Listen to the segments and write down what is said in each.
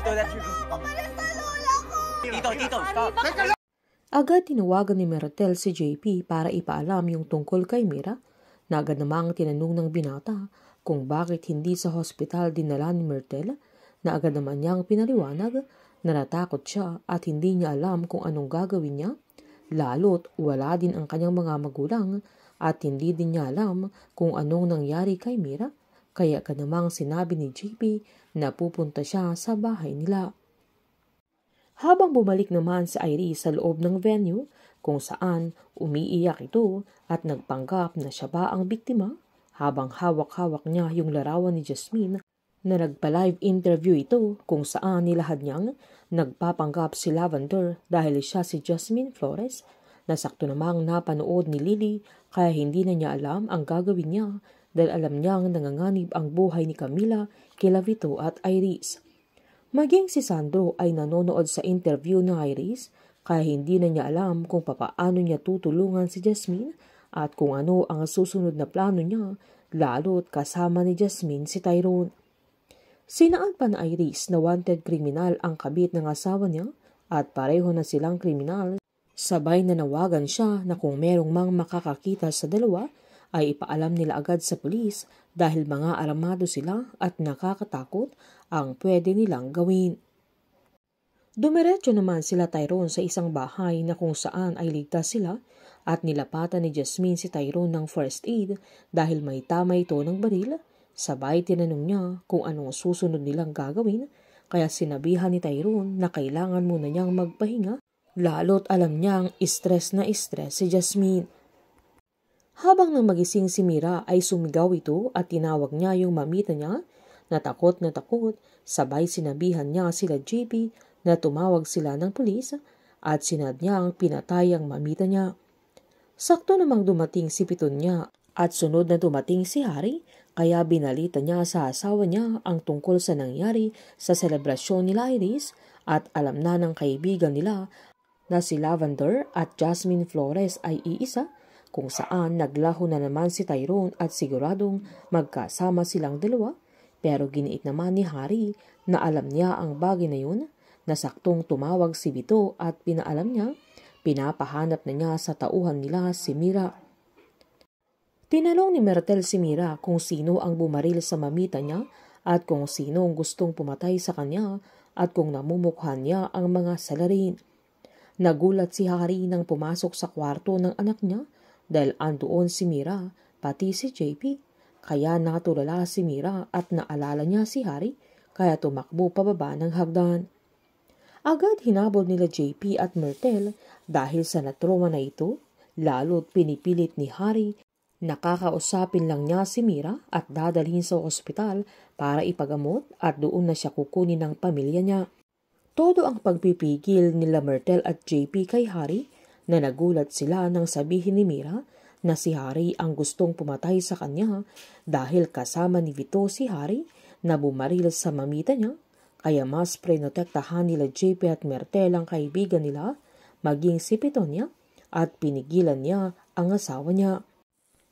Tito, that's your Tito, stop. Agad tinawagan ni Myrtle si JP para ipaalam yung tungkol kay Mira. Na agad namang tinanong ng binata kung bakit hindi sa hospital dinala ni Myrtle, na agad naman niyang pinaliwanag na natakot siya at hindi niya alam kung anong gagawin niya, lalo't wala din ang kanyang mga magulang at hindi din niya alam kung anong nangyari kay Mira, kaya agad namang sinabi ni JP na pupunta siya sa bahay nila. Habang bumalik naman si Iris sa loob ng venue, kung saan umiiyak ito at nagpanggap na siya ba ang biktima, habang hawak-hawak niya yung larawan ni Jasmine na nagpa-live interview ito kung saan nilahad niyang nagpapanggap si Lavender dahil siya si Jasmine Flores, na sakto namang napanood ni Lily kaya hindi na niya alam ang gagawin niya dahil alam niyang nanganganib ang buhay ni Camila, kila Vito at Iris. Maging si Sandro ay nanonood sa interview ng Iris kaya hindi na niya alam kung papaano niya tutulungan si Jasmine at kung ano ang susunod na plano niya, lalo't kasama ni Jasmine si Tyrone. Sinaan pa na Iris na wanted kriminal ang kabit ng asawa niya at pareho na silang kriminal. Sabay na nawagan siya na kung merong mang makakakita sa dalawa ay ipaalam nila agad sa pulis dahil mga aramado sila at nakakatakot ang pwede nilang gawin. Dumiretso naman sila Tyrone sa isang bahay na kung saan ay ligtas sila at nilapatan ni Jasmine si Tyrone ng first aid dahil may tama ito ng baril. Sabay tinanong niya kung anong susunod nilang gagawin kaya sinabihan ni Tyrone na kailangan muna niyang magpahinga lalo't alam niyang stress na stress si Jasmine. Habang nang magising si Mira ay sumigaw ito at tinawag niya yung mamita niya. Natakot na takot, sabay sinabihan niya sila JP na tumawag sila ng pulis at sinad niyang pinatay ang mamita niya. Sakto namang dumating si Piton niya at sunod na dumating si Harry kaya binalita niya sa asawa niya ang tungkol sa nangyari sa selebrasyon nila Iris at alam na ng kaibigan nila na si Lavender at Jasmine Flores ay iisa kung saan naglaho na naman si Tyrone at siguradong magkasama silang dalawa. Pero giniit naman ni Harry na alam niya ang bagay na yun, na saktong tumawag si Vito at pinaalam niya, pinapahanap na niya sa tauhan nila si Mira. Tinanong ni Myrtle si Mira kung sino ang bumaril sa mamita niya at kung sino ang gustong pumatay sa kanya at kung namumukha niya ang mga salarin. Nagulat si Harry nang pumasok sa kwarto ng anak niya dahil andoon si Mira pati si JP. Kaya natulala si Mira at naalala niya si Harry kaya tumakbo pababa ng hagdan. Agad hinabol nila JP at Myrtle dahil sa natroma na ito, lalo't pinipilit ni Harry nakakausapin lang niya si Mira at dadalhin sa ospital para ipagamot at doon na siya kukunin ng pamilya niya. Todo ang pagpipigil nila Myrtle at JP kay Harry na nagulat sila nang sabihin ni Mira na si Harry ang gustong pumatay sa kanya dahil kasama ni Vito si Harry na bumaril sa mamita niya, kaya mas prenotektahan nila JP at Myrtle ang kaibigan nila, maging si Pitonia, at pinigilan niya ang asawa niya.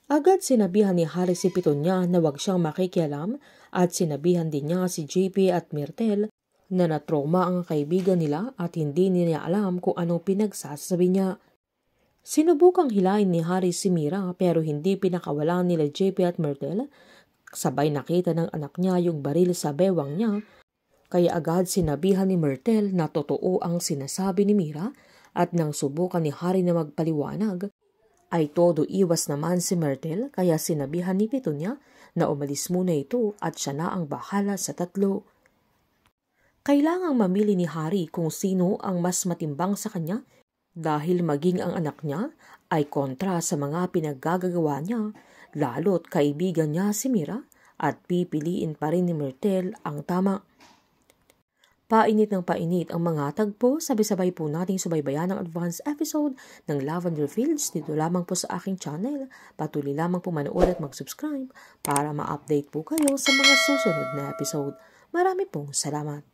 Agad sinabihan ni Harry si Pitonia na wag siyang makikialam at sinabihan din niya si JP at Myrtle na natroma ang kaibigan nila at hindi niya alam kung anong pinagsasabi niya. Sinubukang hilain ni Harry si Mira pero hindi pinakawalan nila JP at Myrtle. Sabay nakita ng anak niya yung baril sa bewang niya, kaya agad sinabihan ni Myrtle na totoo ang sinasabi ni Mira at nang subukan ni Harry na magpaliwanag, ay todo iwas naman si Myrtle kaya sinabihan ni Pitonia na umalis muna ito at siya na ang bahala sa tatlo. Kailangang mamili ni Harry kung sino ang mas matimbang sa kanya dahil maging ang anak niya ay kontra sa mga pinaggagawa niya, lalo't kaibigan niya si Mira at pipiliin pa rin ni Myrtle ang tama. Painit ng painit ang mga tagpo, sabay-sabay po nating subaybayan ang advance episode ng Lavender Fields dito lamang po sa aking channel. Patuloy lamang po manood at mag-subscribe para ma-update po kayo sa mga susunod na episode. Marami pong salamat.